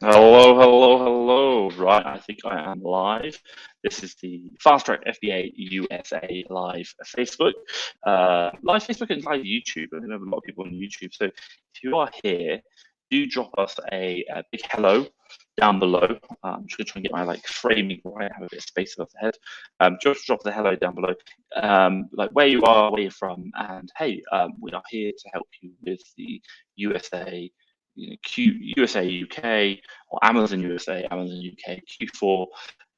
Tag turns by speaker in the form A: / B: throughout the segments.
A: Hello, hello, hello. Right, I think I am live. This is the Fast Track FBA USA live Facebook and live YouTube. I think we have a lot of people on YouTube. So if you are here, do drop us a big hello down below. I'm just gonna try and get my framing right. I have a bit of space above the head. Just drop the hello down below, like where you are, where you're from, and hey, we are here to help you with the USA. USA UK or Amazon USA, Amazon UK, Q4,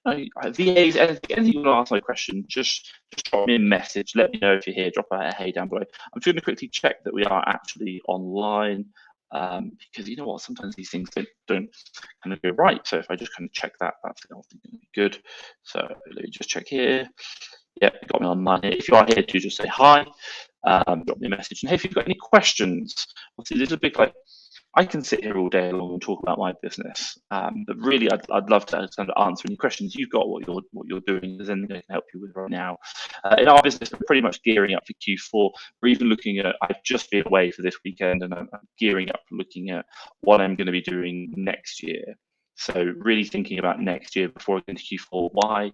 A: VAs, anything you want to ask my question, just drop me a message. Let me know if you're here. Drop a hey down below. I'm just going to quickly check that we are actually online because you know what, sometimes these things don't kind of go right. So if I just kind of check that, that's going to be good. So let me just check here. Yeah, you got me online here. If you are here, do just say hi. Drop me a message. And hey, if you've got any questions, obviously there's a big I can sit here all day long and talk about my business, but really, I'd love to kind of answer any questions you've got. What you're doing, is anything I can help you with right now. In our business, we're pretty much gearing up for Q4. We're even looking at. I've just been away for this weekend, and I'm gearing up, looking at what I'm going to be doing next year. So really thinking about next year before I get into Q4. Why?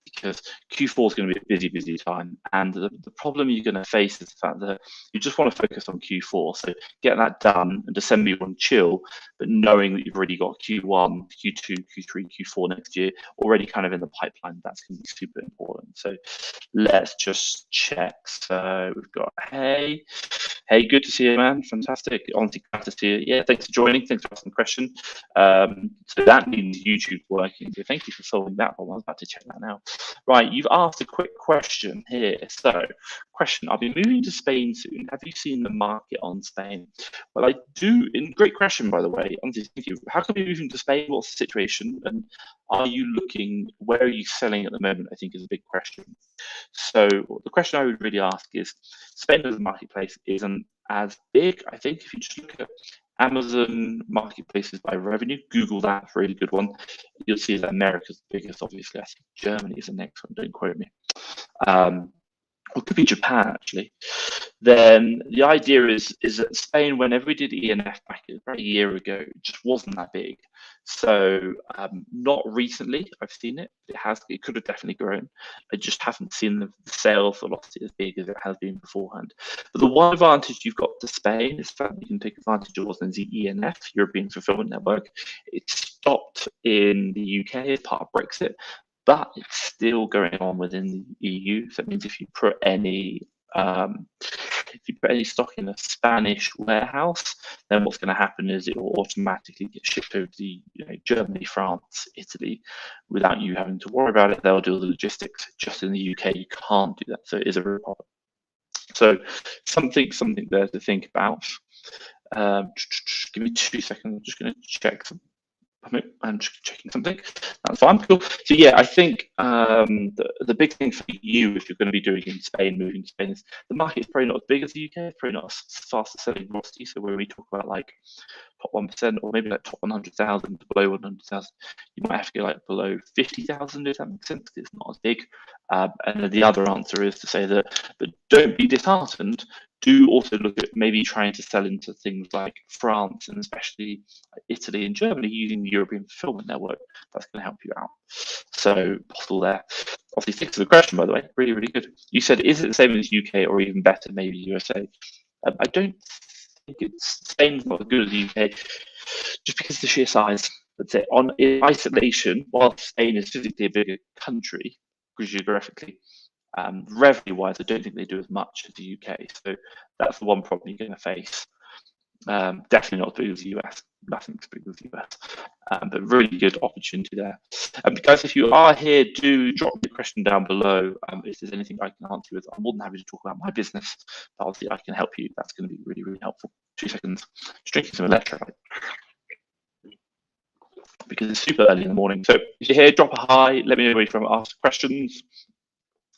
A: Because Q4 is going to be a busy, busy time. And the problem you're going to face is the fact that you just want to focus on Q4. So get that done, and December you want to chill, but knowing that you've already got Q1, Q2, Q3, Q4 next year already kind of in the pipeline, that's going to be super important. So let's just check. So we've got Hey, good to see you, man. Fantastic. Honestly, glad to see you. Yeah, thanks for joining. Thanks for asking the question. So that means YouTube's working. So thank you for solving that one. I was about to check that now. Right, you've asked a quick question here. So, question: I'll be moving to Spain soon. Have you seen the market on Spain? Well, I do. Great question, by the way. Honestly, thank you. How come you're moving to Spain? What's the situation? And are you looking? Where are you selling at the moment? I think is a big question. So the question I would really ask is, Spain as a marketplace isn't as big. I think if you just look at Amazon marketplaces by revenue, Google that, really good one. You'll see that America's the biggest. Obviously, I think Germany is the next one. Don't quote me. Or it could be Japan actually. Then the idea is that Spain, whenever we did ENF back about a year ago, just wasn't that big. So not recently, I've seen it. It could have definitely grown. I just haven't seen the sales velocity as big as it has been beforehand. But the one advantage you've got to Spain is that you can take advantage of what's in the ENF, European Fulfillment Network. It stopped in the UK as part of Brexit, but it's still going on within the EU. So that means if you put any stock in a Spanish warehouse, then what's going to happen is it will automatically get shipped over to Germany, France, Italy, without you having to worry about it. They'll do the logistics. Just in the UK, you can't do that. So it is a real problem. So something there to think about. Give me 2 seconds. I'm just going to check I'm just checking something. That's fine. Cool. So yeah, I think the big thing for you, if you're going to be doing in Spain, moving to Spain, is the market is probably not as big as the UK. It's probably not as fast as selling velocity. So when we talk about like top 1% or maybe like top 100,000 below 100,000, you might have to go like below 50,000 if that makes sense. Because it's not as big. And the other answer is to say that, but don't be disheartened. Do also look at maybe trying to sell into things like France and especially Italy and Germany using the European Fulfillment Network. That's going to help you out. So possible there. Obviously, thanks for the question, by the way. Really, really good. You said, is it the same as UK or even better, maybe USA? I don't think Spain's not as good as the UK, just because of the sheer size. That's it. In isolation, while Spain is physically a bigger country, geographically, revenue-wise, I don't think they do as much as the UK. So that's the one problem you're going to face. Definitely not as big as the US. Nothing as big as the US. But really good opportunity there. Guys, if you are here, do drop the question down below. If there's anything I can answer with, I'm more than happy to talk about my business. But obviously, I can help you. That's going to be really, really helpful. 2 seconds. Just drinking some electrolyte because it's super early in the morning. So if you're here, drop a hi. Let me know where you're from. Ask questions.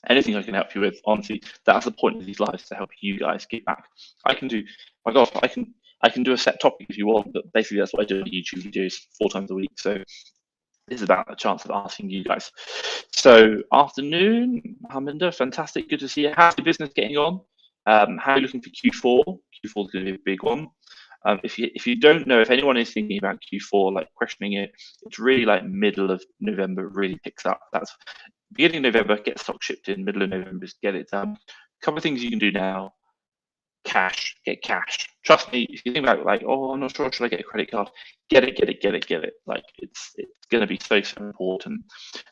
A: Anything I can help you with, honestly, that's the point of these lives, to help you guys get back. I can do, my God, I can do a set topic if you want, but basically that's what I do on YouTube videos 4 times a week. So this is about a chance of asking you guys. So afternoon, Harminder, fantastic, good to see you. How's the business getting on? How are you looking for Q4? Q4 is going to be a big one. If you don't know, if anyone is thinking about Q4, like questioning it, it's really like middle of November really picks up. That's beginning of November, get stock shipped in, middle of November, just get it done. A couple of things you can do now. Cash, get cash. Trust me, if you think about it, like, oh, I'm not sure, should I get a credit card? Get it. Like it's going to be so important.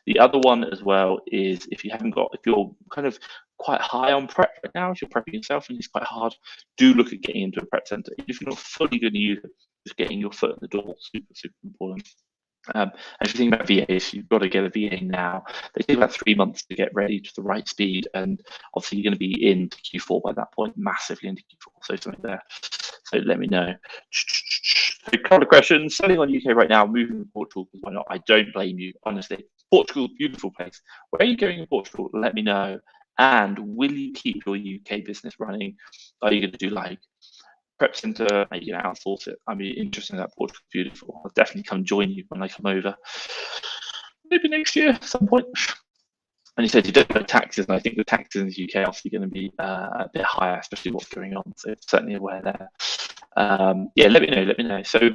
A: The other one as well is if you're kind of quite high on prep right now, if you're prepping yourself and it's quite hard, do look at getting into a prep center. If you're not fully going to use it, just getting your foot in the door, super important. And if you think about VAs, you've got to get a VA now. They take about 3 months to get ready to the right speed, and obviously you're going to be into Q4 by that point, massively into Q4. So something there. So let me know. So a couple of questions. Selling on UK right now, moving to Portugal, why not? I don't blame you, honestly. Portugal, beautiful place. Where are you going in Portugal? Let me know. And will you keep your UK business running? Are you going to do like prep center? Are you going to outsource it? I mean, interesting that Portugal's beautiful. I'll definitely come join you when I come over. Maybe next year at some point. And he said you don't know taxes, and I think the taxes in the UK are obviously going to be a bit higher, especially what's going on. So certainly aware there. Yeah, let me know. So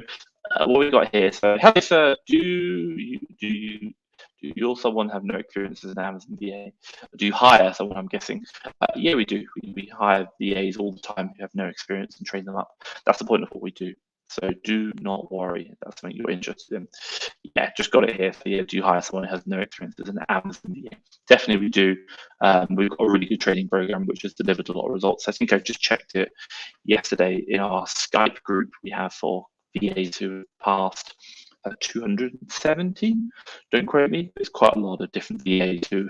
A: what we got here. So, hello, sir. Do you or someone have no experience as an Amazon VA? Do you hire someone? I'm guessing. Yeah, we do. We hire VAs all the time who have no experience and train them up. That's the point of what we do. So do not worry. That's something you're interested in. Yeah, just got it here. So yeah, do you hire someone who has no experience as an Amazon VA? Definitely we do. We've got a really good training program which has delivered a lot of results. I think I just checked it yesterday in our Skype group we have for VAs who passed 270. Don't quote me. There's quite a lot of different VAs who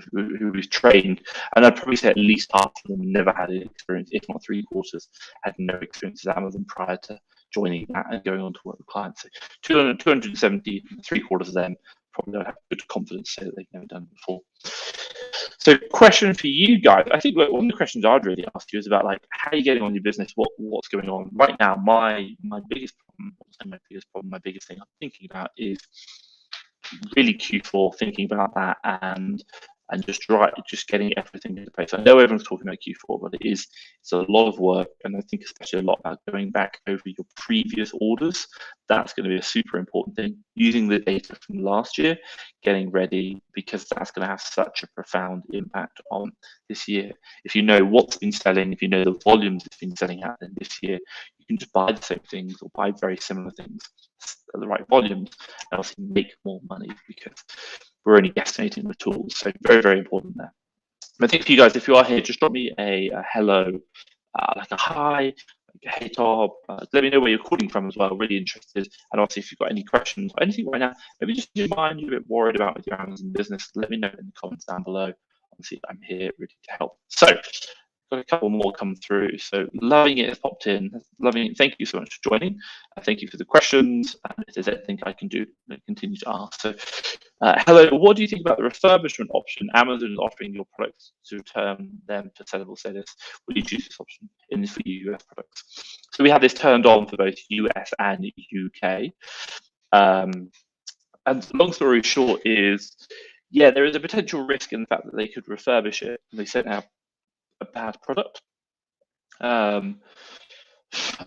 A: we've trained, and I'd probably say at least half of them never had any experience, if not 3/4, had no experience as Amazon prior to joining that and going on to work with clients. So 270, 3/4 of them probably don't have good confidence to say that they've never done it before. So question for you guys. I think one of the questions I'd really ask you is about like how are you getting on your business? What's going on right now? My biggest problem, my biggest thing I'm thinking about is really Q4, thinking about that and just getting everything into place. I know everyone's talking about Q4, but it's a lot of work, and I think especially a lot about going back over your previous orders. That's going to be a super important thing. Using the data from last year, getting ready, because that's going to have such a profound impact on this year. If you know what's been selling, if you know the volumes it's been selling at in this year, you can just buy the same things or buy very similar things at the right volumes and obviously make more money because we're only guesstimating the tools. So very important there. I think for you guys, if you are here, just drop me a hello, like a hi, like a hey Tom. Let me know where you're calling from as well. Really interested. And obviously, if you've got any questions or anything right now, maybe just in your mind you're a bit worried about with your Amazon business, let me know in the comments down below. Obviously, I'm here ready to help. So, got a couple more come through. So loving it has popped in. Loving it. Thank you so much for joining. Thank you for the questions. And if there's anything I can do, continue to ask. So hello, what do you think about the refurbishment option? Amazon is offering your products to return them to sellable status. Would you choose this option for US products? So we have this turned on for both US and UK. And long story short is, yeah, there is a potential risk in the fact that they could refurbish it and they sent out a bad product.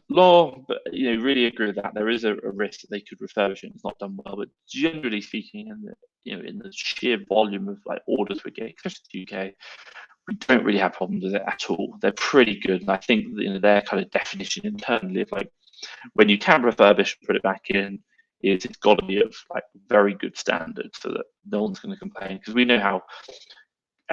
A: Law, but really agree with that. There is a risk that they could refurbish it. It's not done well, but generally speaking, in the sheer volume of like orders we're getting, especially the UK, we don't really have problems with it at all. They're pretty good, and I think their kind of definition internally of like when you can refurbish and put it back in, it's got to be of like very good standards so that no one's going to complain, because we know how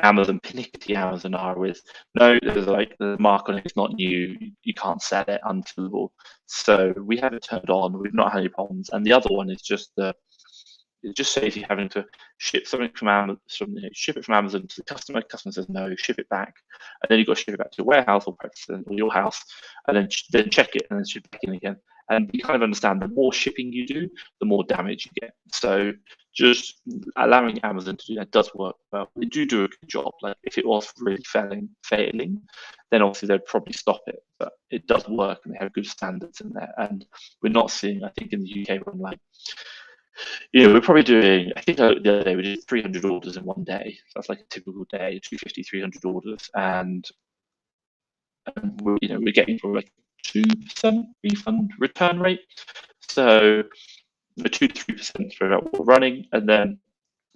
A: Amazon, pernickety Amazon are with there's like the mark on it, it's not new, you can't sell it, unsellable. So we have it turned on, we've not had any problems. And the other one is just it just saves you having to ship something from Amazon, ship it from Amazon to the customer. Customer says no, ship it back, and then you've got to ship it back to your warehouse or your house, and then check it and then ship it back in again. And you kind of understand the more shipping you do, the more damage you get. So just allowing Amazon to do that does work well. They do a good job. Like if it was really failing, then obviously they'd probably stop it. But it does work, and they have good standards in there. And we're not seeing, I think, in the UK, we're like, we're probably doing, I think the other day we did 300 orders in one day. So that's like a typical day, 250, 300 orders. And we're getting from like 2% refund return rate. So 2 to 3% for what we're running, and then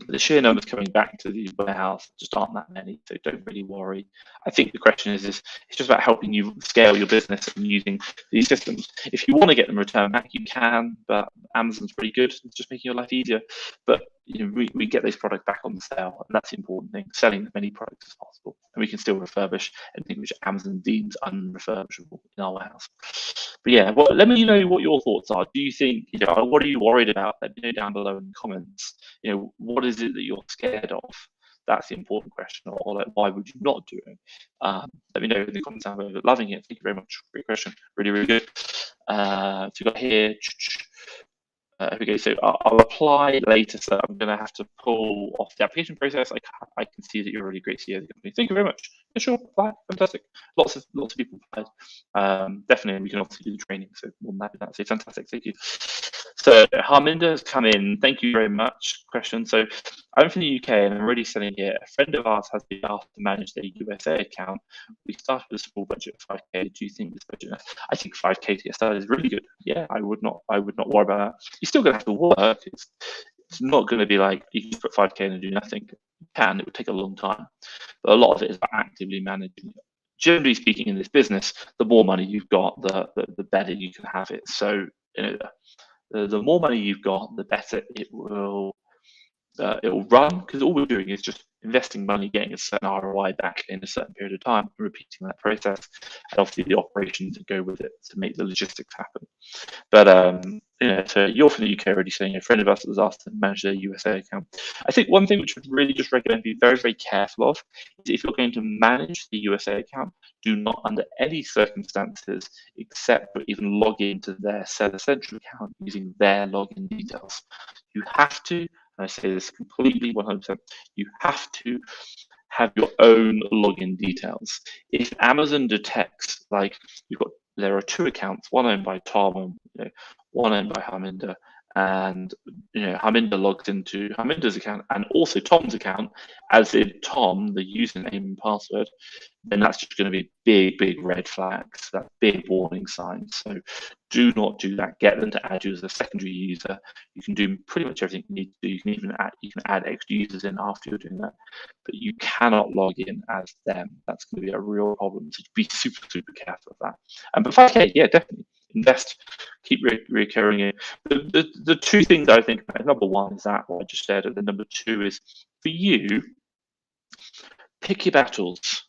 A: the sheer numbers coming back to the warehouse just aren't that many, so don't really worry. I think the question is it's just about helping you scale your business and using these systems. If you want to get them returned back, you can, but Amazon's pretty good. It's just making your life easier. But we get those products back on the sale, and that's the important thing, selling as many products as possible. And we can still refurbish anything which Amazon deems unrefurbishable in our warehouse. But yeah, well, let me know what your thoughts are. Do you think, what are you worried about? Let me know down below in the comments. What is it that you're scared of? That's the important question. Or like, why would you not do it? Let me know in the comments down below. Loving it. Thank you very much. Great question. Really, really good. So you got here. Here we go. So I'll apply later. So I'm going to have to pull off the application process. I can see that you're a really great CEO of the company. Thank you very much. Yeah, sure, apply. Fantastic. Lots of people applied. Definitely, we can obviously do the training. So more than that. So fantastic. Thank you. So Harminder has come in. Thank you very much. Question. So I'm from the UK and I'm already selling here. A friend of ours has been asked to manage their USA account. We started with a small budget of 5k. Do you think this budget? I think 5k to get started is really good. Yeah, I would not worry about that. You're still going to have to work. It's not going to be like you can just put 5k in and do nothing. You can. It would take a long time, but a lot of it is about actively managing it. Generally speaking, in this business, the more money you've got, the better you can have it. So the more money you've got, the better it will run, because all we're doing is just investing money, getting a certain ROI back in a certain period of time, and repeating that process, and obviously the operations that go with it to make the logistics happen. But so you're from the UK already, saying a friend of us was asked to manage their USA account. I think one thing which would really just recommend be very, very careful of is if you're going to manage the USA account, do not under any circumstances accept or even log into their Seller Central account using their login details. You have to, and I say this completely 100%, you have to have your own login details. If Amazon detects, like there are two accounts, one owned by Tom and one owned by Harminder, and Harminder logs into Harminder's account and also Tom's account, as in Tom, the username and password, then that's just going to be big red flags, that big warning sign. So do not do that. Get them to add you as a secondary user. You can do pretty much everything you need to do. You can even add extra users in after you're doing that, but you cannot log in as them. That's going to be a real problem. So be super careful of that. And but 5k, yeah, definitely invest, keep recurring it. The two things I think about, number one is that what I just said, and then number two is for you, pick your battles.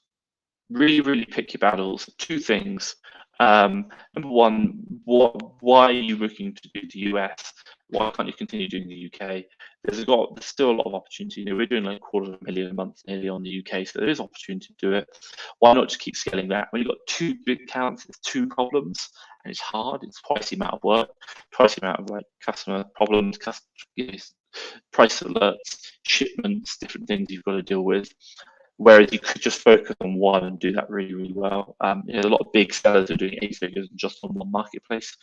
A: Really pick your battles. Two things. Number one, why are you looking to do the US? Why can't you continue doing the UK? There's still a lot of opportunity. We're doing like $250,000 a month nearly on the UK, so there is opportunity to do it. Why not just keep scaling that? When you've got two big accounts, it's two problems, and it's hard. It's twice the amount of work, twice the amount of like customer problems, price alerts, shipments, different things you've got to deal with. Whereas you could just focus on one and do that really well. A lot of big sellers are doing 8 figures just on one marketplace.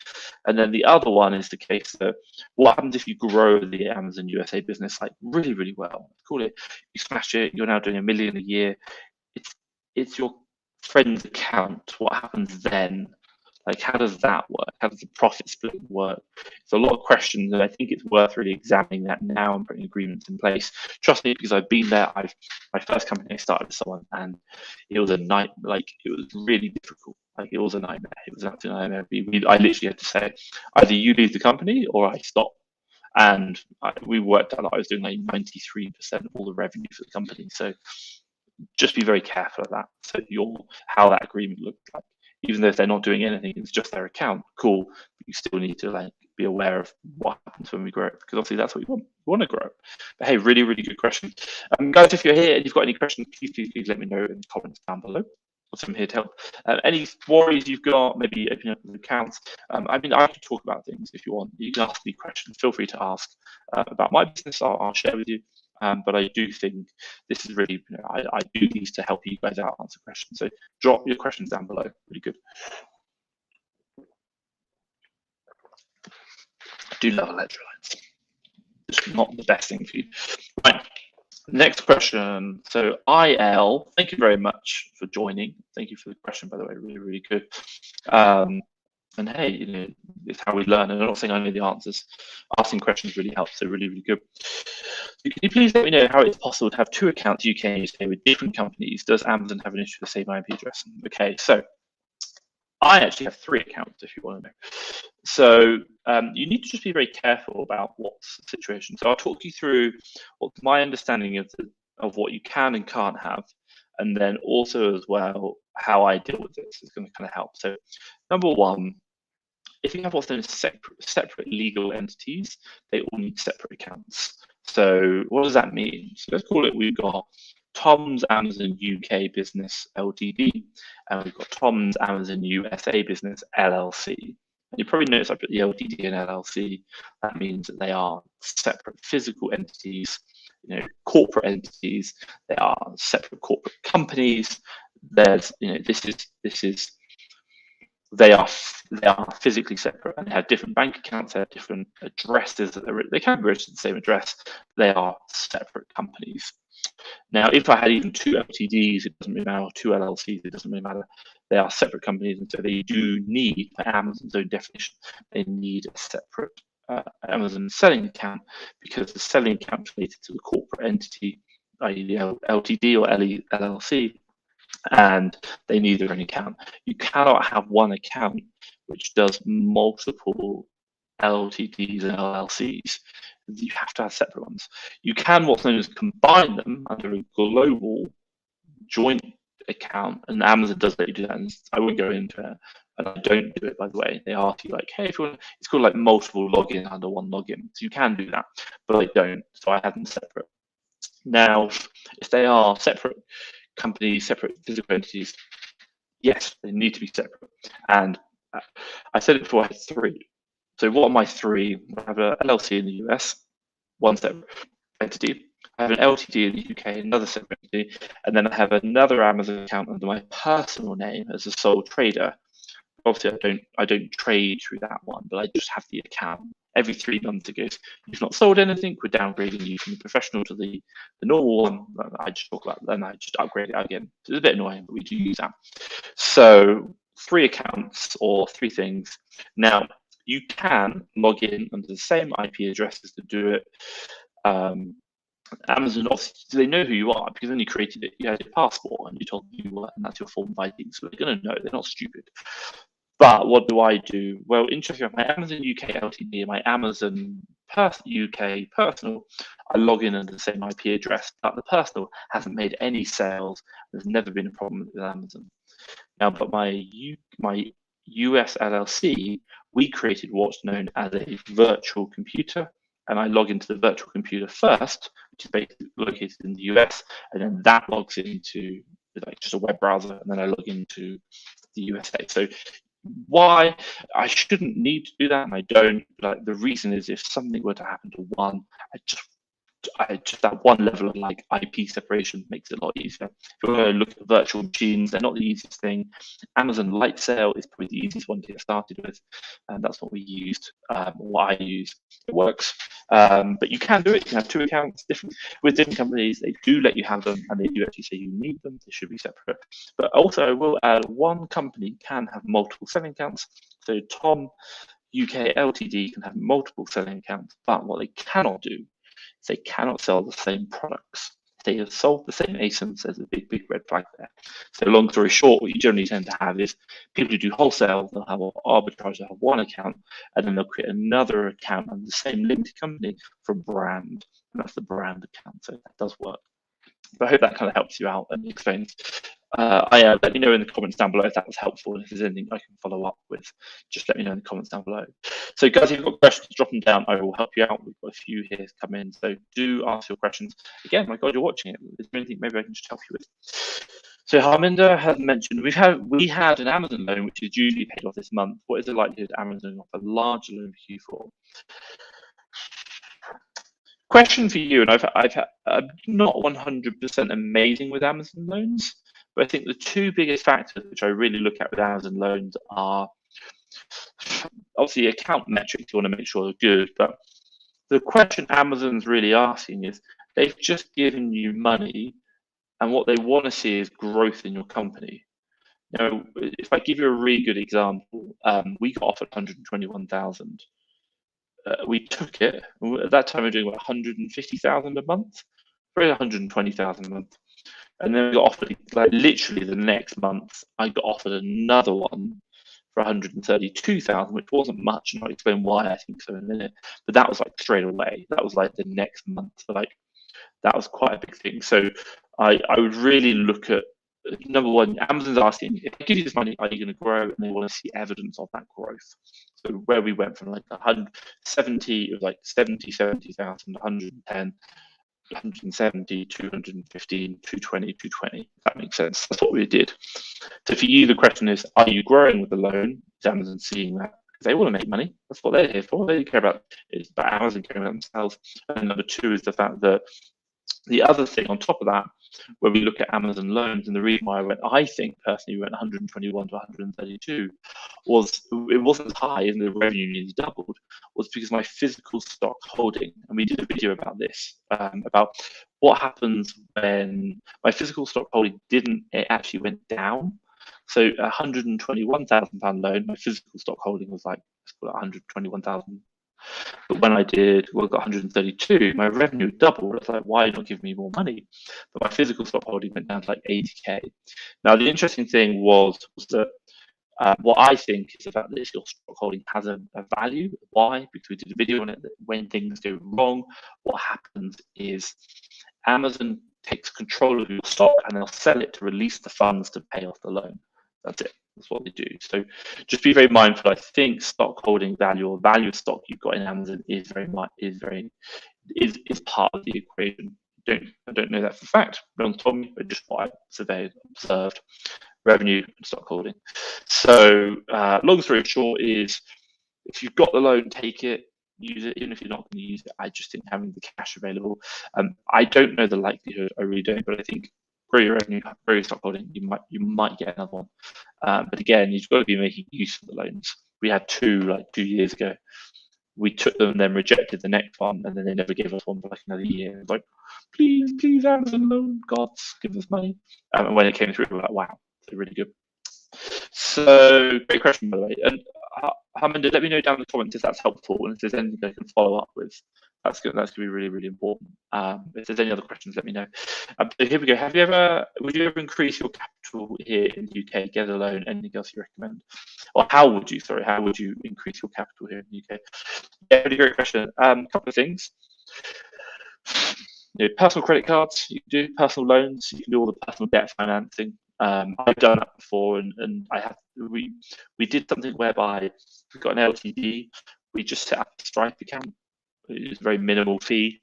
A: And then the other one is the case that what happens if you grow the Amazon USA business like really well? Call it, you smash it, you're now doing $1 million a year. It's your friend's account. What happens then? Like, how does that work? How does the profit split work? It's a lot of questions, and I think it's worth really examining that now and putting agreements in place. Trust me, because I've been there. My first company I started with someone, and it was a night. Like, it was really difficult. Like, it was a nightmare. It was an absolute nightmare. I literally had to say, either you leave the company or I stop. And we worked out that I was doing like 93% of all the revenue for the company. So just be very careful of that. So how that agreement looked like. Even though if they're not doing anything, it's just their account. Cool, but you still need to like be aware of what happens when we grow it, because obviously that's what you want. You want to grow. But hey, really good question, guys. If you're here and you've got any questions, please let me know in the comments down below. I'm here to help. Any worries you've got, maybe opening up accounts. I can talk about things if you want. You can ask me questions. Feel free to ask about my business. I'll share with you. But I do think this is really, I do these to help you guys out, answer questions. So drop your questions down below. Really good. I do love electrolytes. It's not the best thing for you. Right. Next question. So IL, thank you very much for joining. Thank you for the question, by the way, really, really good. And hey, it's how we learn. And I'm not saying I know the answers. Asking questions really helps. So really, really good. So can you please let me know how it's possible to have 2 accounts UK and USA with different companies? Does Amazon have an issue with the same IP address? Okay, so I actually have 3 accounts if you want to know. So you need to just be very careful about what's the situation. So I'll talk you through what's my understanding of what you can and can't have, and then also as well how I deal with this is going to kind of help. So number one, if you have what's known as separate legal entities, they all need separate accounts. So what does that mean? So let's call it, we've got Tom's Amazon UK Business Ltd, and we've got Tom's Amazon USA Business LLC. And you probably notice I put the Ltd and LLC. That means that they are separate physical entities, corporate entities. They are separate corporate companies. There's, they are physically separate, and they have different bank accounts. They have different addresses. They can be registered the same address. They are separate companies. Now, if I had even 2 Ltds, it doesn't really matter, or 2 LLCs, it doesn't really matter. They are separate companies, and so they do need, by Amazon's own definition, they need a separate Amazon selling account, because the selling account is related to the corporate entity, i.e. the Ltd or LLC, and they need their own account. You cannot have one account which does multiple LTDs and LLCs. You have to have separate ones. You can what's known as combine them under a global joint account, and Amazon does let you do that. And I won't go into it, and I don't do it, by the way. They ask you like, hey, if you want, it's called like multiple login under one login. So you can do that, but I don't. So I have them separate. Now, if they are separate companies, separate physical entities, yes, they need to be separate. And I said it before, I had 3. So what are my 3? I have an LLC in the US, one separate entity. I have an LTD in the UK, another separate entity, and then I have another Amazon account under my personal name as a sole trader. Obviously, I don't trade through that one, but I just have the account. Every 3 months it goes, you've not sold anything, we're downgrading you from the professional to the normal one. I just talk about that, and I just upgrade it again. So it's a bit annoying, but we do use that. So 3 accounts or 3 things. Now, you can log in under the same IP addresses to do it. Amazon, obviously, they know who you are because when you created it, you had your passport and you told them who you were, and that's your form of ID. So they're going to know, they're not stupid. But what do I do? Well, interestingly, my Amazon UK Ltd and my Amazon UK personal, I log in under the same IP address, but the personal hasn't made any sales. There's never been a problem with Amazon. Now, but my US LLC, we created what's known as a virtual computer, and I log into the virtual computer first, which is basically located in the US, and then that logs into like just a web browser, and then I log into the USA. So why I shouldn't need to do that, and I don't. Like the reason is, if something were to happen to one, I just that one level of like IP separation makes it a lot easier. If you're going to look at virtual machines, they're not the easiest thing. Amazon Lightsail is probably the easiest one to get started with, and that's what we used, what I use. It works, but you can do it. You can have 2 accounts with different companies. They do let you have them, and they do actually say you need them. They should be separate. But also, I will add, one company can have multiple selling accounts. So Tom UK Ltd can have multiple selling accounts, but what they cannot do, they cannot sell the same products. If they have sold the same ASINs, there's a big, big red flag there. So long story short, what you generally tend to have is people who do wholesale, they'll have arbitrage, they'll have one account, and then they'll create another account on the same limited company for brand. And that's the brand account. So that does work. But I hope that kind of helps you out and explains. Let me know in the comments down below if that was helpful, and if there's anything I can follow up with, just let me know in the comments down below. So guys, if you've got questions, drop them down. I will help you out. We've got a few here come in, so do ask your questions. Again, my God, you're watching it. Is there anything maybe I can just help you with? So Harminder has mentioned we had an Amazon loan which is due to be paid off this month. What is the likelihood Amazon will offer a larger loan for Q4? Question for you, and I'm not 100% amazing with Amazon loans, but I think the 2 biggest factors which I really look at with Amazon loans are obviously account metrics. You want to make sure they're good, but the question Amazon's really asking is, They've just given you money, and what they want to see is growth in your company. Now, if I give you a really good example, we got offered 121,000. We took it. At that time, we were doing about 150,000 a month, probably 120,000 a month. And then we got offered, like literally the next month, I got offered another one for 132,000, which wasn't much, and I'll explain why I think so in a minute. But that was like straight away. That was like the next month. So like that was quite a big thing. So I would really look at number one, Amazon's asking, if I give you this money, are you going to grow? And they want to see evidence of that growth. So where we went from like 170, it was like 70,000, 110, 170, 215, 220, 220. If that makes sense. That's what we did. So for you, the question is, are you growing with the loan? Is Amazon seeing that? They want to make money. That's what they're here for. They care about is about Amazon caring about themselves. And number two is the fact that the other thing on top of that, where we look at Amazon loans, and the reason why I think personally we went 121 to 132 was it wasn't as high and the revenue nearly doubled, was because my physical stock holding, and we did a video about this, about what happens when my physical stock holding it actually went down. So a £121,000 loan, my physical stock holding was like 121,000. But when I got 132, my revenue doubled. I was like, why not give me more money? But my physical stock holding went down to like 80k. Now, the interesting thing was that what I think is the fact that your stock holding has a value. Why? Because we did a video on it that when things go wrong, what happens is Amazon takes control of your stock and they'll sell it to release the funds to pay off the loan. That's it. That's what they do. So just be very mindful. I think stock holding value or value of stock you've got in Amazon is part of the equation. I don't know that for a fact. No one told me, but just what I observed. Revenue and stock holding. So long story short is, if you've got the loan, take it, use it. Even if you're not going to use it, I just think having the cash available. I don't know the likelihood. I really don't, but I think grow your revenue, grow your stock holding. You might get another one. But again, you've got to be making use of the loans. We had two 2 years ago. We took them, then rejected the next one, and then they never gave us one for like another year. It was like, please, Amazon loan, gods, give us money. And when it came through, we were like, wow, they're really good. So great question, by the way. And Harminder, let me know down in the comments if that's helpful and if there's anything I can follow up with. That's going to be really, really important. If there's any other questions, let me know. So here we go. Would you ever increase your capital here in the UK, get a loan, anything else you recommend? Or how would you increase your capital here in the UK? Yeah, really great question. A couple of things. Personal credit cards, you can do personal loans, you can do all the personal debt financing. I've done that before, and we did something whereby we got an LTD. We just set up a Stripe account. It was a very minimal fee,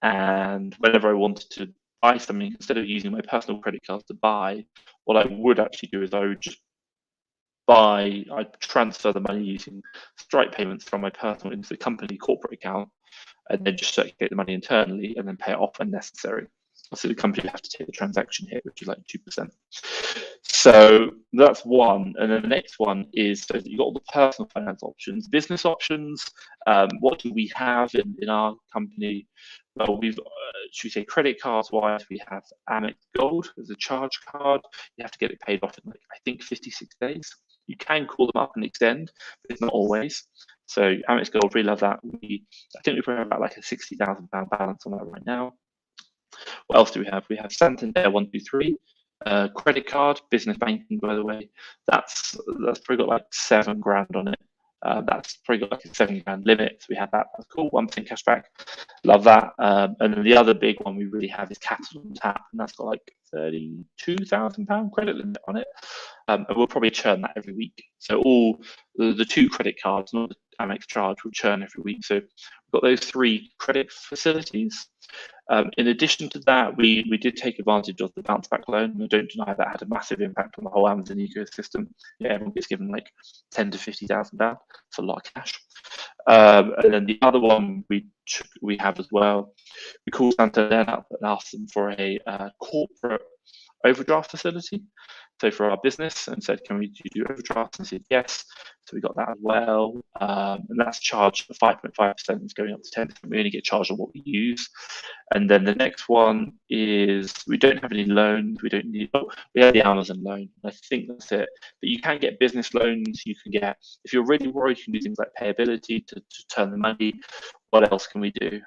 A: and whenever I wanted to buy something, instead of using my personal credit cards to buy, what I would actually do is I would just I'd transfer the money using Stripe payments from my personal into the company corporate account, and then just circulate the money internally and then pay it off when necessary. So the company would have to take the transaction hit, which is like 2%. So that's one. And then the next one is, so you've got all the personal finance options, business options. What do we have in our company? Well, should we say credit cards wise, we have Amex Gold as a charge card. You have to get it paid off in I think 56 days. You can call them up and extend, but it's not always. So Amex Gold, really love that. I think we probably have about like a £60,000 balance on that right now. What else do we have? We have Santander 123, credit card, business banking, by the way. That's probably got like £7,000 on it. That's probably got like a £7,000 limit. So we have that. That's cool. 1% cash back. Love that. And then the other big one we really have is Capital on Tap, and that's got like £32,000 credit limit on it. And we'll probably churn that every week. So all the two credit cards, not the Amex charge, will churn every week. So we've got those three credit facilities. In addition to that, we did take advantage of the bounce back loan. I don't deny that had a massive impact on the whole Amazon ecosystem. Yeah, everyone gets given like £10,000 to £50,000. It's a lot of cash. And then the other one we have as well, we called Santander up and asked them for a corporate overdraft facility. So for our business, and said, can we do overdraft? And said yes. So we got that as well. And that's charged 5.5%. It's going up to 10%. We only get charged on what we use. And then the next one is we don't have any loans. We don't need, we have the Amazon loan. I think that's it. But you can get business loans. You can get, if you're really worried, you can do things like payability to turn the money. What else can we do?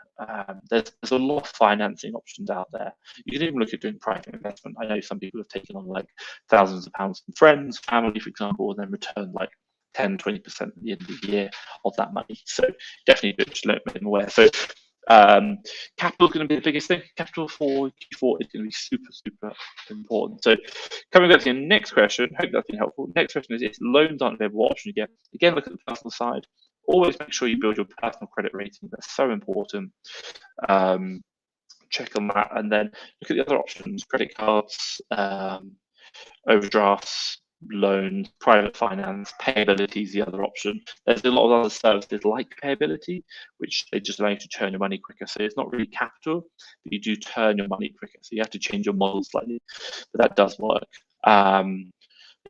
A: There's a lot of financing options out there. You can even look at doing private investment. I know some people have taken on like thousands of pounds from friends, family, for example, and then returned like 10, 20% at the end of the year of that money. So definitely just make them aware. So capital is going to be the biggest thing. Capital for Q4 is going to be super, super important. So coming back to your next question, hope that's been helpful. Next question is, if loans aren't available, what option you get? Again, look at the personal side. Always make sure you build your personal credit rating. That's so important. Check on that, and then look at the other options: credit cards, overdrafts, loans, private finance. Payability is the other option. There's a lot of other services like payability, which they just allow you to turn your money quicker. So it's not really capital, but you do turn your money quicker. So you have to change your model slightly, but that does work.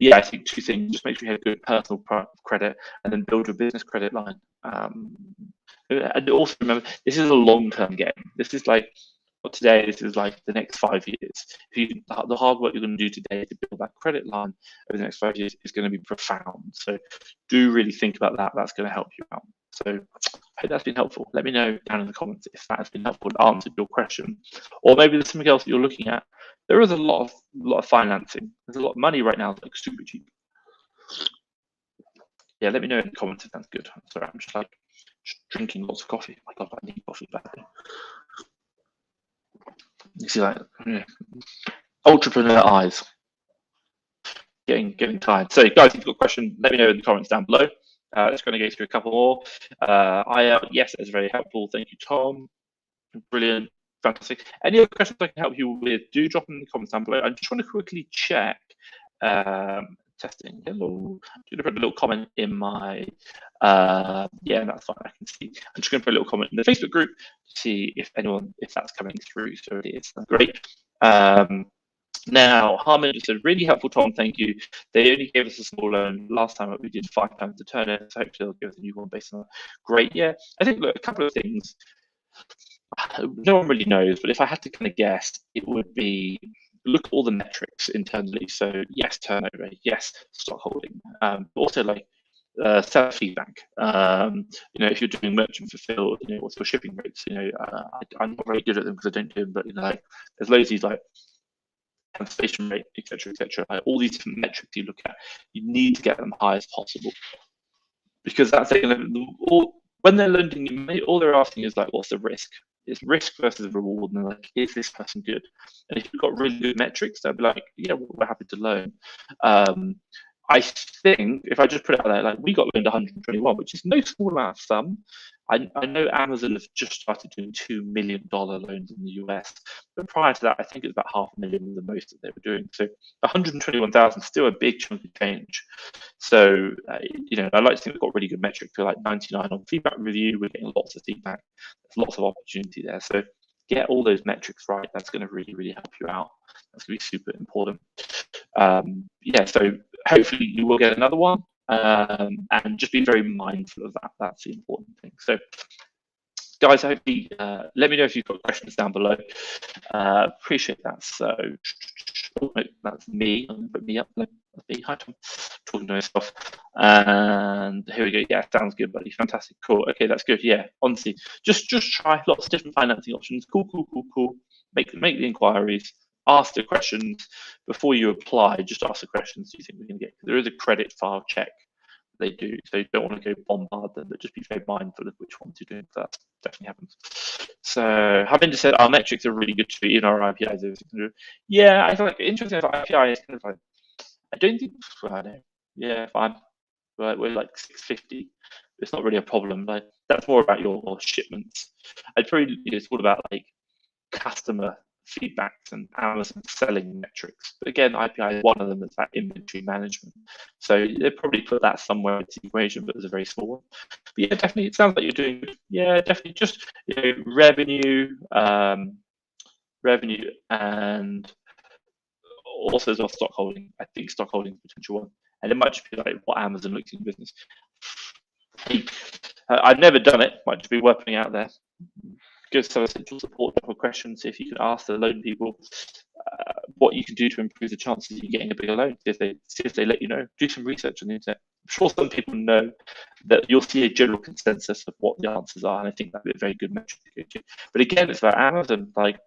A: Yeah, I think two things: just make sure you have good personal credit, and then build your business credit line. And also remember, this is a long-term game. This is like, not today, this is like the next 5 years. The hard work you're going to do today to build that credit line over the next 5 years is going to be profound. So do really think about that. That's going to help you out. So I hope that's been helpful. Let me know down in the comments if that has been helpful and answered your question. Or maybe there's something else that you're looking at. There is a lot of financing. There's a lot of money right now, like super cheap. Yeah, let me know in the comments if that's good. Sorry, I'm just like drinking lots of coffee. My God, I need coffee badly. You see, like, yeah. Entrepreneur eyes. Getting tired. So, guys, if you've got a question, let me know in the comments down below. Just going to go through a couple more. Yes, that's very helpful. Thank you, Tom. Brilliant. Fantastic. Any other questions I can help you with, do drop them in the comments down below. I just want to quickly check. Testing. Hello. I'm going to put a little comment in my, yeah, that's fine. I can see. I'm just going to put a little comment in the Facebook group to see if that's coming through. So it is. That's great. Now, Harmon just said, really helpful, Tom. Thank you. They only gave us a small loan last time. We did 5 times the turn it. So hopefully they'll give us a new one based on that. Great. Yeah. I think, look, a couple of things. No one really knows, but if I had to kind of guess, it would be look at all the metrics internally. So yes, turnover, yes, stock holding, also like seller feedback. If you're doing merchant fulfilled, what's your shipping rates? I'm not very good at them because I don't do them, but like there's loads of these like cancellation rate, etc., etc. Like all these different metrics you look at, you need to get them high as possible because that's when they're lending you, all they're asking is like, what's the risk? It's risk versus reward, and like, is this person good? And if you've got really good metrics, they'll be like, yeah, we're happy to loan. I think if I just put it out there, like we got loaned 121, which is no small amount of sum. I know Amazon have just started doing $2 million loans in the US, but prior to that, I think it's about $500,000 was the most that they were doing. So 121,000 still a big chunk of change. So I like to think we've got really good metrics. We're like 99 on feedback review. We're getting lots of feedback. There's lots of opportunity there. So get all those metrics right. That's going to really, really help you out. That's going to be super important. Yeah. So hopefully you will get another one. And just be very mindful of that. That's the important thing. So, guys, hopefully, let me know if you've got questions down below. Appreciate that. So, that's me. I'm going to put me up there. That's me. Hi, Tom. Talking to myself. And here we go. Yeah, sounds good, buddy. Fantastic. Cool. Okay, that's good. Yeah, honestly, just try lots of different financing options. Cool. Make the inquiries. Ask the questions before you apply. Just ask the questions. Do you think we're going to get? There is a credit file check they do, so you don't want to go bombard them, but just be very mindful of which ones you're doing. That definitely happens. So, having just said our metrics are really good to be in our IPIs. Yeah, I feel like interesting about IPI is kind of like I don't think I know. Yeah, fine. We're like 650. It's not really a problem. Like that's more about your shipments. I'd probably it's all about like customer feedbacks and Amazon selling metrics. But again, IPI is one of them. That's that inventory management. So they probably put that somewhere into the equation, but it's a very small one. But yeah, definitely, it sounds like you're doing. Yeah, definitely, just revenue, and also as well stock holding. I think stock holding is a potential one. and it might just be like what Amazon looks in business. I've never done it, might just be worth putting out there. Go to Essential Support, drop a question, see if you can ask the loan people what you can do to improve the chances of you getting a bigger loan. See if they let you know. Do some research on the internet. I'm sure some people know that you'll see a general consensus of what the answers are, and I think that'd be a very good metric to go to. But again, it's about Amazon. Like,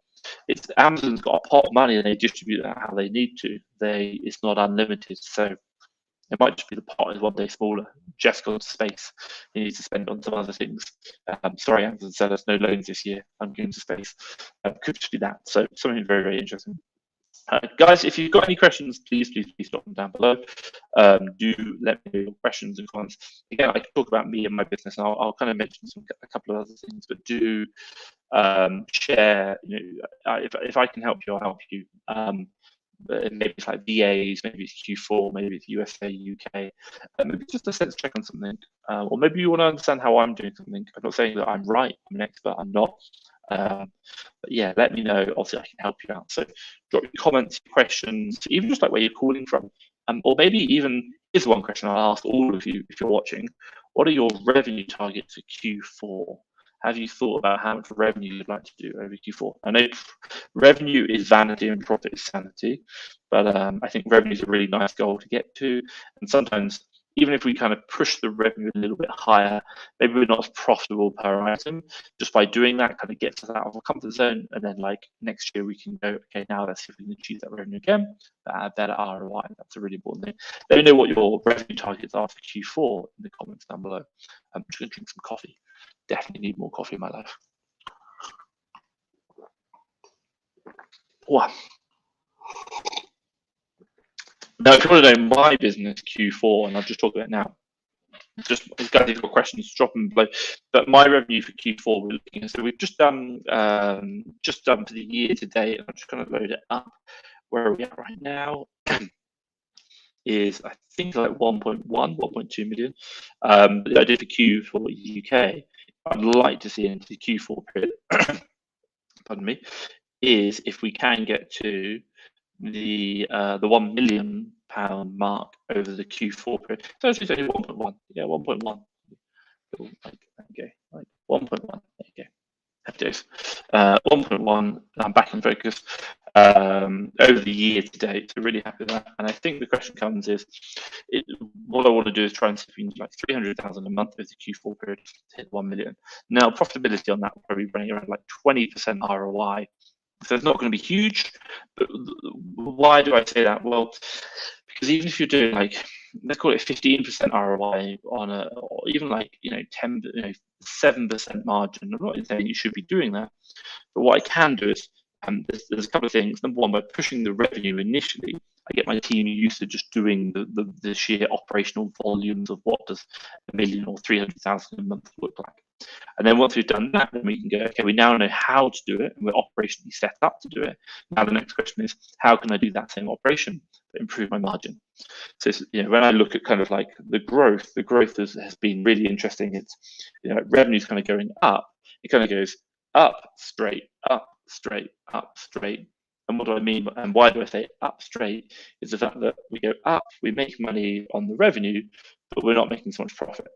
A: Amazon's got a pot of money and they distribute that how they need to. It's not unlimited, so it might just be the pot is one day smaller. Jeff's gone to space. He needs to spend on some other things. Sorry, Amazon said us no loans this year. I'm going to space. Could just be that. So something very, very interesting. Guys, if you've got any questions, please drop them down below. Do let me know your questions and comments. Again, I can talk about me and my business, and I'll kind of mention a couple of other things, but do share. If I can help you, I'll help you. Maybe it's like VAs, maybe it's Q4, maybe it's USA, UK, maybe just a sense check on something, or maybe you want to understand how I'm doing something. I'm not saying that I'm right, I'm an expert, I'm not. But yeah, let me know. Obviously, I can help you out. So drop your comments, questions, even just like where you're calling from. Or maybe even, here's one question I'll ask all of you if you're watching. What are your revenue targets for Q4? Have you thought about how much revenue you'd like to do over Q4? I know revenue is vanity and profit is sanity, but I think revenue is a really nice goal to get to. And sometimes, even if we kind of push the revenue a little bit higher, maybe we're not as profitable per item. Just by doing that, kind of gets us out of our comfort zone. And then like next year we can go, okay, now let's see if we can achieve that revenue again, but at better ROI. That's a really important thing. Let me know what your revenue targets are for Q4 in the comments down below. I'm just gonna drink some coffee. Definitely need more coffee in my life. Wow. Now, if you want to know my business Q4, and I'll just talk about it now. Just guys, if you've got questions, drop them below. But my revenue for Q4, we're looking at, so we've just done for the year to date. I'm just going to load it up. Where are we at right now? Is I think like 1.2 million. I did for Q4 UK. I'd like to see into the Q4 period. Pardon me. Is if we can get to the £1 million mark over the Q4 period. So it's only 1.1. Yeah, 1.1. Okay, like 1.1. There you go. Happy days. 1.1. I'm back in focus. Over the year to date, so really happy with that. And I think the question comes is, what I want to do is try and see if we can do like 300,000 a month over the Q4 period to hit 1 million. Now, profitability on that will probably be running around like 20% ROI. So it's not going to be huge, but why do I say that? Well, because even if you're doing like, let's call it 15% ROI on or even like 7% margin. I'm not saying you should be doing that, but what I can do is there's a couple of things. Number one, by pushing the revenue initially, I get my team used to just doing the sheer operational volumes of what does 1 million or 300,000 a month look like. And then once we've done that, then we can go, okay, we now know how to do it and we're operationally set up to do it. Now the next question is, how can I do that same operation but improve my margin? So when I look at kind of like the growth has been really interesting. It's revenue's kind of going up. It kind of goes up straight, up straight, up straight. And what do I mean? And why do I say up straight? Is the fact that we go up, we make money on the revenue, but we're not making so much profit.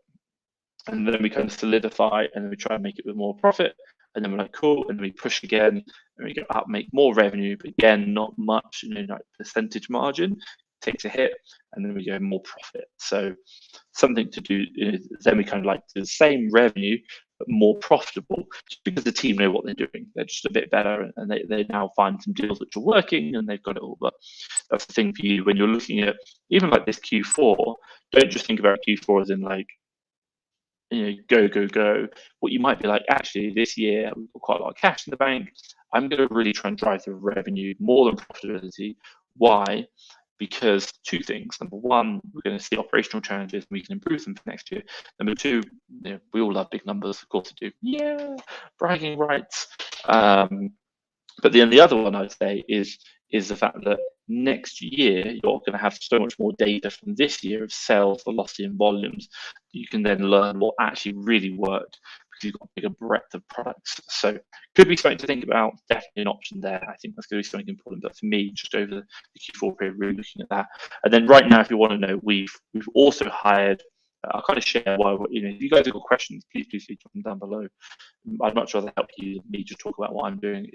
A: And then we kind of solidify and then we try and make it with more profit. And then we're like, cool. And then we push again and we go up, make more revenue, but again, not much, like percentage margin takes a hit. And then we go more profit. So something to do is then we kind of like do the same revenue, but more profitable, just because the team know what they're doing. They're just a bit better and they now find some deals which are working and they've got it all. But that's the thing for you when you're looking at even like this Q4, don't just think about Q4 as in like, go. What you might be like, actually, this year we've got quite a lot of cash in the bank. I'm going to really try and drive the revenue more than profitability. Why? Because two things. Number one, we're going to see operational challenges and we can improve them for next year. Number two, we all love big numbers, of course we do. Yeah, bragging rights. But then the other one I'd say is the fact that next year you're going to have so much more data from this year of sales velocity and volumes. You can then learn what actually really worked, because you've got a bigger breadth of products. So could be something to think about. Definitely an option there. I think that's going to be something important. But for me, just over the Q4 period, really looking at that. And then right now, if you want to know, we've also hired. I'll kind of share why. If you guys have got questions, please drop them down below. I'd much rather help you than me just talk about what I'm doing.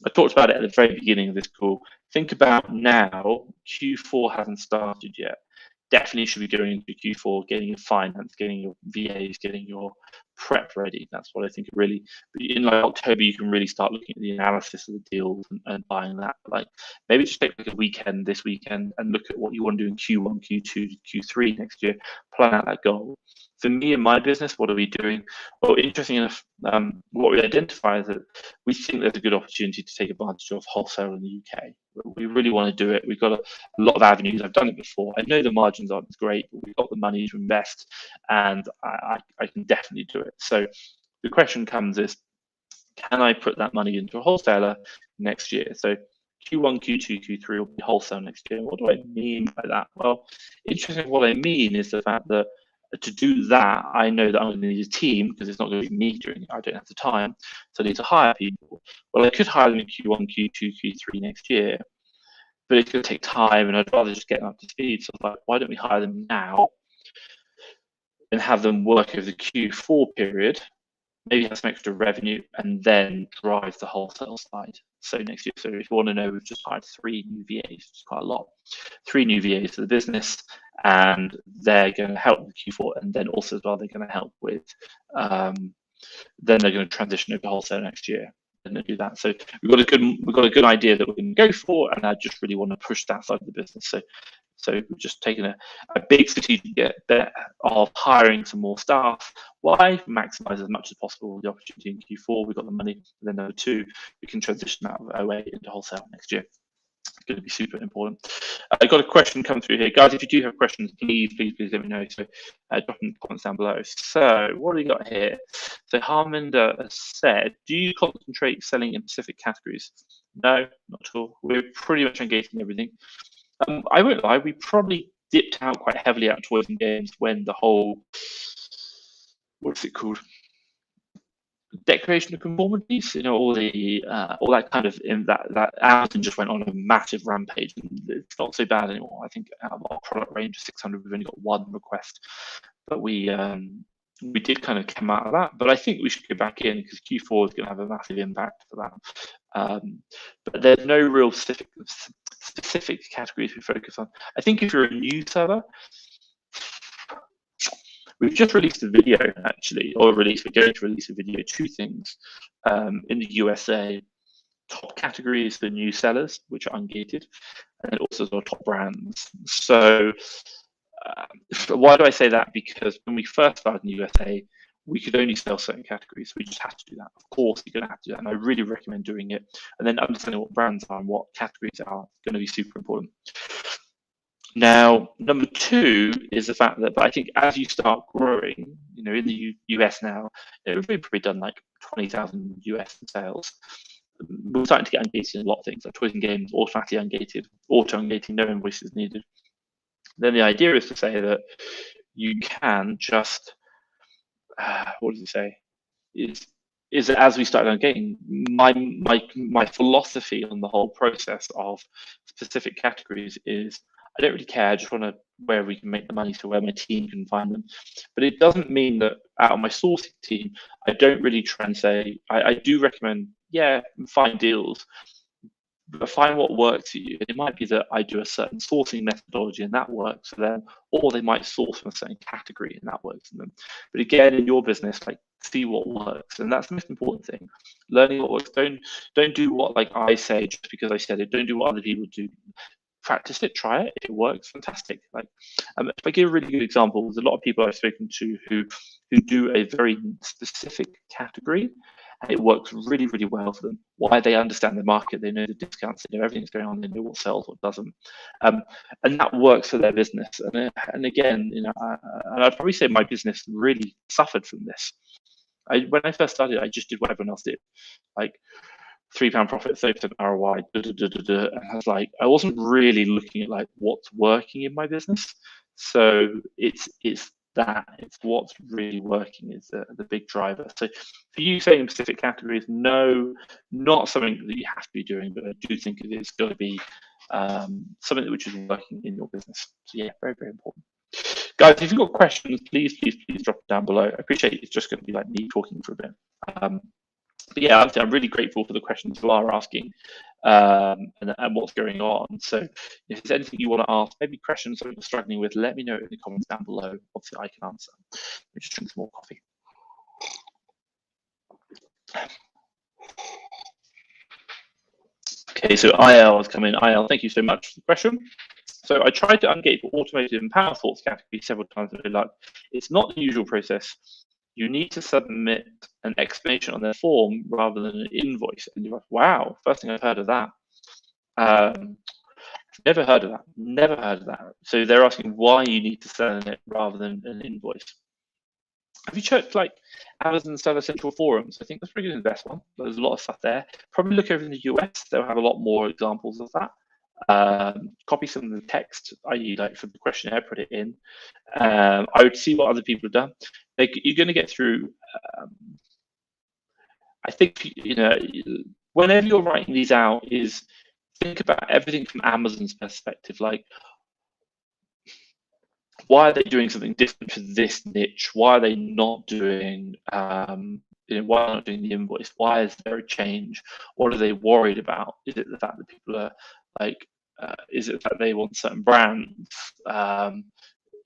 A: I talked about it at the very beginning of this call. Think about now, Q4 hasn't started yet. Definitely should be going into Q4, getting your finance, getting your VAs, getting your prep ready. That's what I think really. But in like October, you can really start looking at the analysis of the deals and buying that. Like maybe just take like a weekend this weekend and look at what you want to do in Q1, Q2, Q3 next year. Plan out that goal. For me and my business, what are we doing? Well, interesting enough, what we identify is that we think there's a good opportunity to take advantage of wholesale in the UK. We really want to do it. We've got a lot of avenues. I've done it before. I know the margins aren't great, but we've got the money to invest, and I can definitely do it. So the question comes is, can I put that money into a wholesaler next year? So Q1, Q2, Q3 will be wholesale next year. What do I mean by that? Well, interesting. What I mean is the fact that to do that, I know that I'm going to need a team because it's not going to be me doing it. I don't have the time, so I need to hire people. Well, I could hire them in Q1, Q2, Q3 next year, but it's going to take time, and I'd rather just get them up to speed. So like, why don't we hire them now and have them work over the Q4 period? Maybe have some extra revenue and then drive the wholesale side. So next year, so if you want to know, we've just hired 3 new VAs, which is quite a lot. 3 new VAs for the business, and they're going to help with Q4, and then also as well, they're going to help with, then they're going to transition over to wholesale next year and do that. So we've got a good idea that we're going to go for, and I just really want to push that side of the business. So we've just taken a big strategic bet of hiring some more staff. Why? Maximize as much as possible the opportunity in Q4. We've got the money. And then number 2, we can transition out of OA into wholesale next year. It's going to be super important. I got a question come through here. Guys, if you do have questions, please let me know. So drop them in the comments down below. So what do we got here? So Harminder said, do you concentrate selling in specific categories? No, not at all. We're pretty much engaged in everything. I won't lie, we probably dipped out quite heavily out of toys and games when the whole, what's it called? Declaration of conformities, all that kind of that Amazon just went on a massive rampage, and it's not so bad anymore. I think out of our product range of 600, we've only got 1 request, but we did kind of come out of that. But I think we should go back in because Q4 is going to have a massive impact for that. But there's no real specific categories we focus on. I think if you're a new seller, we've just released a video actually, we're going to release a video, 2 things in the USA. Top categories for new sellers, which are ungated, and also sort of top brands. So why do I say that? Because when we first started in the USA, we could only sell certain categories. We just had to do that. Of course, you're going to have to do that, and I really recommend doing it. And then understanding what brands are and what categories are going to be super important. Now, number 2 is the fact that, but I think as you start growing, in the US now, we've probably done like 20,000 US in sales. We're starting to get ungated in a lot of things, like toys and games, automatically ungated, auto-ungating, no invoices needed. Then the idea is to say that you can just, what does it say? Is that as we start ungating, my philosophy on the whole process of specific categories is I don't really care. I just want to where we can make the money, so where my team can find them. But it doesn't mean that out of my sourcing team, I don't really try and say, I do recommend, find deals, but find what works for you. And it might be that I do a certain sourcing methodology and that works for them, or they might source from a certain category and that works for them. But again, in your business, see what works, and that's the most important thing. Learning what works. Don't do what I say just because I said it. Don't do what other people do. Practice it, try it. If it works, fantastic. If I give a really good example, there's a lot of people I've spoken to who do a very specific category, and it works really, really well for them. Why? They understand the market, they know the discounts, they know everything's going on, they know what sells, what doesn't, and that works for their business. And again, and I'd probably say my business really suffered from this. When I first started, I just did what everyone else did, £3 profit, 30% ROI, and I was I wasn't really looking at what's working in my business. So it's that. It's what's really working is the big driver. So for you saying specific categories, no, not something that you have to be doing, but I do think it's got to be something which is working in your business. So yeah, very, very important. Guys, if you've got questions, please drop it down below. I appreciate it's just going to be like me talking for a bit. But yeah, I'm really grateful for the questions you are asking and what's going on. So if there's anything you want to ask, maybe questions that you're struggling with, let me know in the comments down below. Obviously, I can answer. Let me just drink some more coffee. Okay, so IL has come in. IL, thank you so much for the question. So I tried to ungate for automotive and power sports category several times with no luck. It's not the usual process. You need to submit an explanation on their form rather than an invoice. And you're like, wow, first thing I've heard of that. Never heard of that. Never heard of that. So they're asking why you need to send it rather than an invoice. Have you checked like Amazon Seller Central forums? I think that's pretty good in the best one. There's a lot of stuff there. Probably look over in the US. They'll have a lot more examples of that. Copy some of the text, i.e. like for the questionnaire, put it in. I would see what other people have done. Like, you're going to get through. I think, you know, whenever you're writing these out, is think about everything from Amazon's perspective. Like, why are they doing something different for this niche? Why are they not doing, you know, why not doing the invoice? Why is there a change? What are they worried about? Is it the fact that people are like, is it that they want certain brands,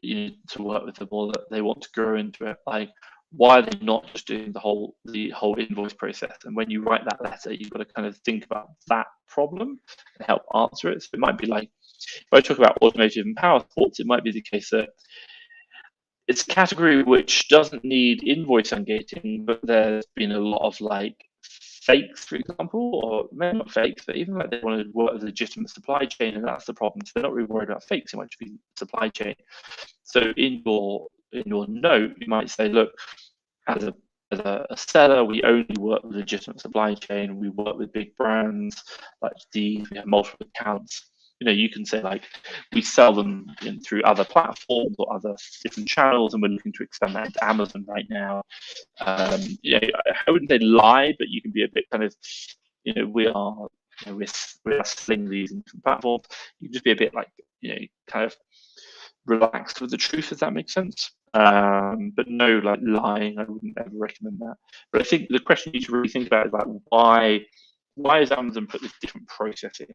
A: you know, to work with them, or that they want to grow into it? Like, why are they not just doing the whole invoice process? And when you write that letter, you've got to kind of think about that problem and help answer it. So it might be like, if I talk about automotive and power sports, it might be the case that it's a category which doesn't need invoice ungating, but there's been a lot of like fakes, for example, or maybe not fakes, but even like they want to work with a legitimate supply chain, and that's the problem. So they're not really worried about fakes, it might just be supply chain. So in your note, you might say, look, as a seller, we only work with legitimate supply chain. We work with big brands like these. We have multiple accounts. You know, you can say like, we sell them through other platforms or other different channels, and we're looking to expand that into Amazon right now. You know, I wouldn't say lie, but you can be a bit kind of, you know, we are, you know, we're selling these in different platforms. You can just be a bit like, you know, kind of relaxed with the truth, if that makes sense. But no, like lying, I wouldn't ever recommend that. But I think the question you need to really think about is like, why has Amazon put this different process in?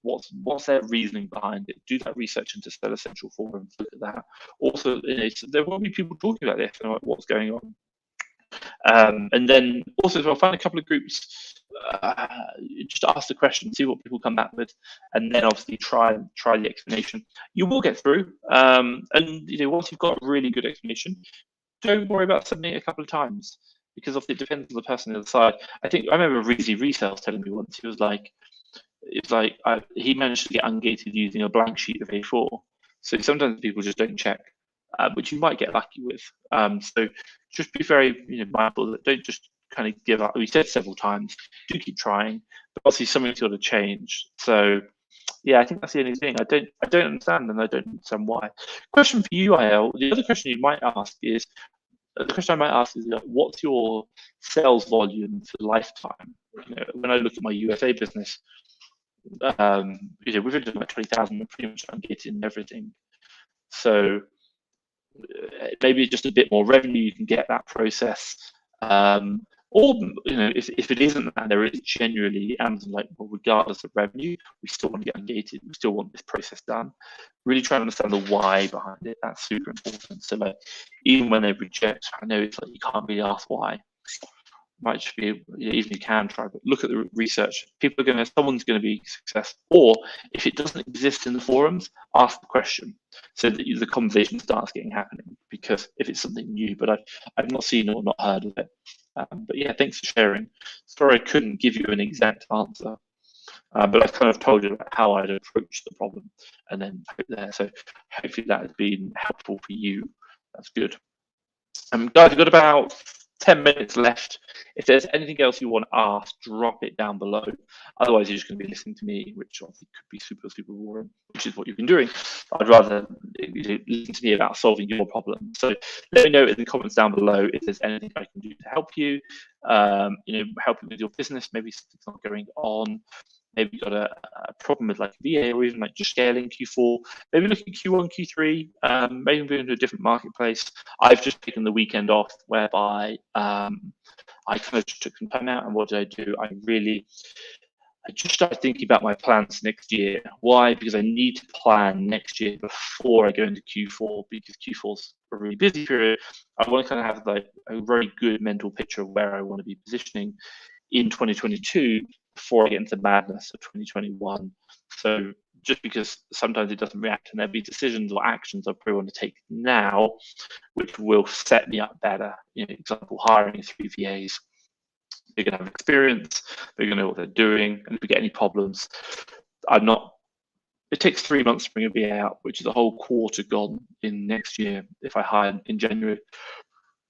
A: What's their reasoning behind it? Do that research into Seller Central forums, look at that. Also, you know, there will be people talking about this and like, what's going on. And then also as well, find a couple of groups, just ask the question, see what people come back with, and then obviously try the explanation. You will get through, and you know, once you've got a really good explanation, don't worry about submitting it a couple of times, because obviously it depends on the person on the other side. I remember Reezy Resales telling me once, he was like, he managed to get ungated using a blank sheet of A4. So sometimes people just don't check, which you might get lucky with. So just be very, you know, mindful that don't just kind of give up. We said several times, do keep trying, but obviously something's got to change. So yeah, I think that's the only thing. I don't understand, and I don't understand why. Question for you, IL. The other question you might ask is, what's your sales volume for lifetime? You know, when I look at my USA business, you know, we've been doing like 20,000, pretty much ungated everything. So maybe just a bit more revenue, you can get that process. Or, you know, if it isn't that, there is genuinely Amazon, like, well, regardless of revenue, we still want to get ungated, we still want this process done. Really try to understand the why behind it. That's super important. So like, even when they reject, I know it's like you can't really ask why. Might just be, you know, even you can try, but look at the research. Someone's going to be successful. Or if it doesn't exist in the forums, ask the question so that the conversation starts happening. Because if it's something new, but I've not seen or not heard of it. But yeah, thanks for sharing. Sorry I couldn't give you an exact answer, but I've kind of told you about how I'd approach the problem, and then put it there. So hopefully that has been helpful for you. That's good. Guys, we've got about 10 minutes left. If there's anything else you want to ask, drop it down below. Otherwise, you're just going to be listening to me, which obviously could be super, super boring, which is what you've been doing. I'd rather listen to me about solving your problem. So let me know in the comments down below if there's anything I can do to help you, help you with your business. Maybe something's not going on. Maybe you've got a problem with like VA or even like just scaling Q4. Maybe look at Q1, Q3, maybe move into a different marketplace. I've just taken the weekend off whereby I kind of just took some time out, and what did I do? I just started thinking about my plans next year. Why? Because I need to plan next year before I go into Q4, because Q4's a really busy period. I want to kind of have like a very good mental picture of where I want to be positioning in 2022 before I get into the madness of 2021. So just because sometimes it doesn't react, and there'll be decisions or actions I probably want to take now, which will set me up better. Example, hiring 3 VAs. They're going to have experience, they're going to know what they're doing, and if we get any problems, it takes 3 months to bring a VA out, which is a whole quarter gone in next year. If I hire in January,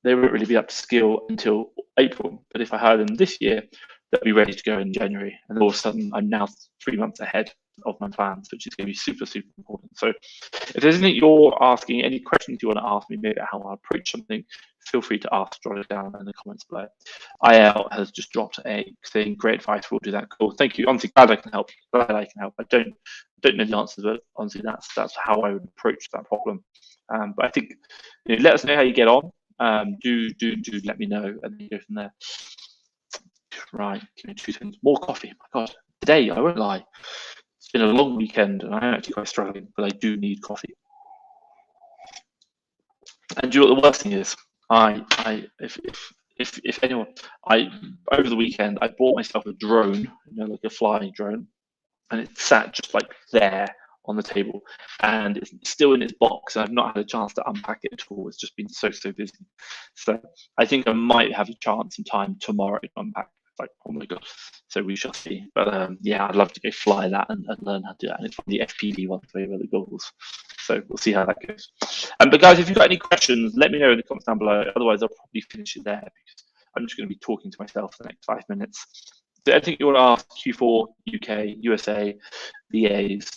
A: they won't really be up to skill until April. But if I hire them this year, they'll be ready to go in January. And all of a sudden, I'm now 3 months ahead of my plans, which is going to be super, super important. So if there's anything you're asking, any questions you want to ask me, maybe how I approach something, feel free to ask, jot it down in the comments below. IL has just dropped a thing. Great advice. We'll do that. Cool. Thank you. Honestly, glad I can help. I don't know the answers, but honestly, that's how I would approach that problem. But I think let us know how you get on. Do let me know, and then go from there. Right, give me 2 seconds. More coffee. My God, today I won't lie. It's been a long weekend, and I'm actually quite struggling, but I do need coffee. And do you know what the worst thing is? If anyone, over the weekend I bought myself a drone, like a flying drone, and it sat just like there on the table, and it's still in its box, and I've not had a chance to unpack it at all. It's just been so busy. So I think I might have a chance and time tomorrow to unpack. Like, oh my God. So we shall see. But yeah, I'd love to go fly that and learn how to do that. And it's the FPV one for the goggles. So we'll see how that goes. But guys, if you've got any questions, let me know in the comments down below. Otherwise, I'll probably finish it there, because I'm just going to be talking to myself for the next 5 minutes. So anything you want to ask, Q4, UK, USA, VAs,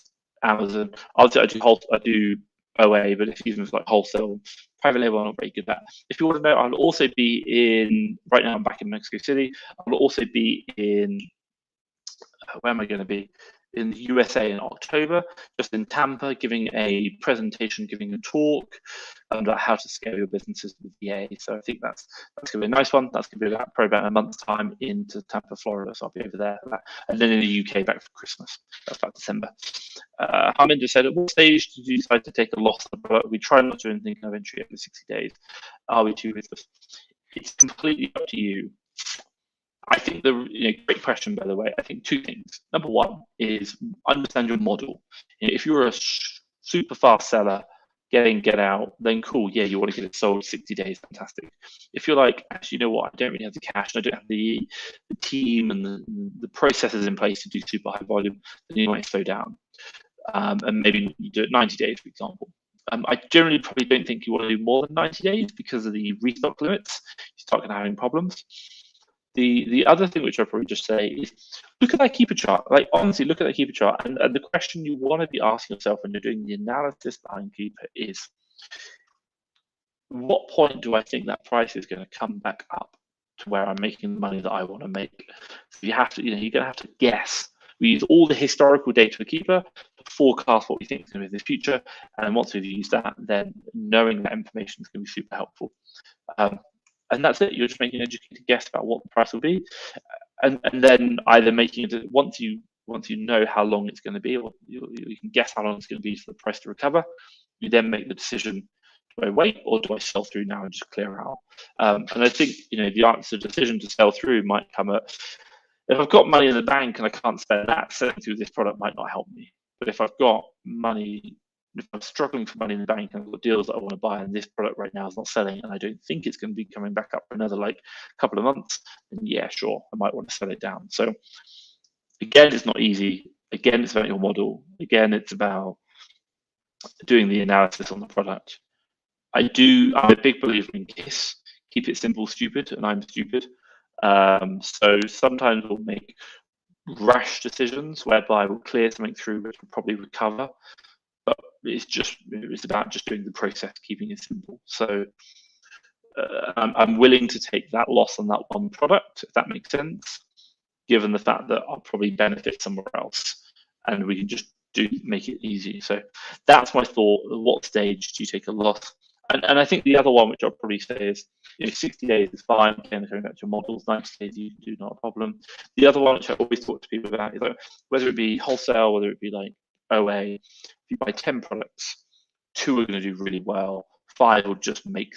A: Amazon. I do OA, but it's even like wholesale, private label, I'm not very good at that. If you want to know, I'll also be right now I'm back in Mexico City. I'll also be in, where am I going to be? In the USA in October, just in Tampa, giving a presentation, giving a talk about how to scale your businesses with VA. So I think that's going to be a nice one. That's going to be probably about a month's time into Tampa, Florida. So I'll be over there. And then in the UK back for Christmas. That's about December. Harminder said, at what stage did you decide to take a loss? We try not to do anything of entry over 60 days. Are we too riskless? It's completely up to you. I think great question, by the way. I think 2 things. Number 1 is understand your model. If you're a super fast seller, get out, then cool. Yeah, you want to get it sold 60 days, fantastic. If you're like, actually, you know what? I don't really have the cash, and I don't have the team and the processes in place to do super high volume, then you might slow down. And maybe you do it 90 days, for example. I generally probably don't think you want to do more than 90 days because of the restock limits. You start kind of having problems. The other thing which I'll probably just say is look at that keeper chart. Like, honestly, look at that keeper chart. And the question you want to be asking yourself when you're doing the analysis behind keeper is, what point do I think that price is going to come back up to where I'm making the money that I want to make? So you have to, you're going to have to guess. We use all the historical data for keeper to forecast what we think is going to be in the future. And once we've used that, then knowing that information is going to be super helpful. And that's it. You're just making an educated guess about what the price will be, and then either making it once you know how long it's going to be, or you can guess how long it's going to be for the price to recover. You then make the decision: do I wait or do I sell through now and just clear out? And I think the answer decision to sell through might come at, if I've got money in the bank and I can't spend that, selling through this product might not help me. But if I've got money, if I'm struggling for money in the bank and I've got deals that I want to buy, and this product right now is not selling, and I don't think it's going to be coming back up for another couple of months, then yeah, sure, I might want to sell it down. So again, it's not easy. Again, it's about your model. Again, it's about doing the analysis on the product. I'm a big believer in KISS. keep it simple, stupid, and I'm stupid. So sometimes we'll make rash decisions whereby we'll clear something through which we'll probably recover, but it's about just doing the process, keeping it simple. So I'm willing to take that loss on that one product, if that makes sense, given the fact that I'll probably benefit somewhere else, and we can just make it easy. So that's my thought. At what stage do you take a loss? And I think the other one, which I'll probably say is, 60 days is fine. Again, going back to your models, 90 days you can do, not a problem. The other one, which I always talk to people about, is like, whether it be wholesale, whether it be like OA, if you buy 10 products, 2 are going to do really well, 5 will just make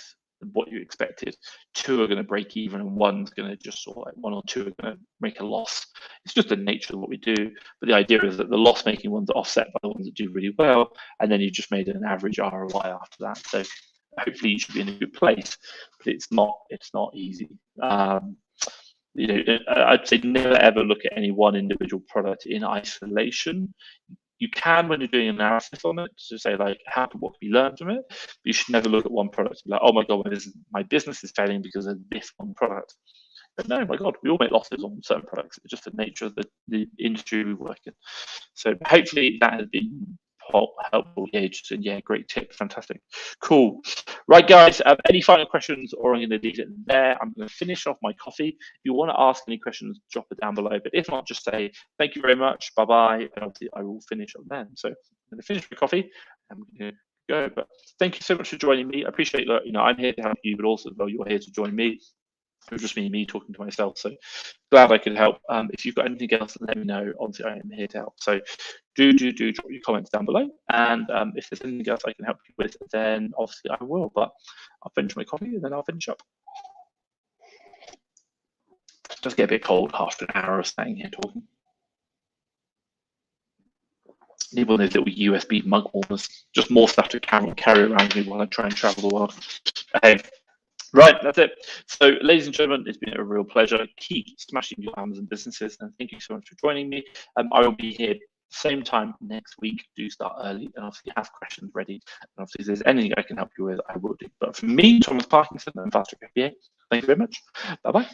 A: what you expected, 2 are going to break even, and 1's going to just sort of like 1 or 2 are going to make a loss. It's just the nature of what we do. But the idea is that the loss-making ones are offset by the ones that do really well, and then you just made an average ROI after that. So hopefully you should be in a good place, but it's not easy. I'd say never ever look at any one individual product in isolation. You can when you're doing analysis on it to say like, what can we learn from it? But you should never look at one product and be like, oh my god, my business is failing because of this one product. But no, my god, we all make losses on certain products. It's just the nature of the industry we work in. So hopefully that has been helpful gauges, and yeah, great tip, fantastic, cool. Right, guys, any final questions, or I'm going to leave it there. I'm going to finish off my coffee. If you want to ask any questions, drop it down below, but if not, just say thank you very much, bye bye, and obviously I will finish up then. So I'm going to finish my coffee and we're going to go. But thank you so much for joining me. I appreciate that. I'm here to help you, but also you're here to join me. It was just me talking to myself, so glad I could help. If you've got anything else, let me know. Obviously, I am here to help. So do drop your comments down below, and if there's anything else I can help you with, then obviously I will. But I'll finish my coffee and then I'll finish up. It does get a bit cold after an hour of staying here talking. Need one of those little USB mug warmers, just more stuff to carry around with me while I try and travel the world. Hey. Right, that's it. So, ladies and gentlemen, it's been a real pleasure. Keep smashing your Amazon businesses, and thank you so much for joining me. I will be here same time next week. Do start early, and obviously have questions ready. And obviously, if there's anything I can help you with, I will do. But for me, Thomas Parkinson, and Fast Track FBA, thank you very much. Bye bye.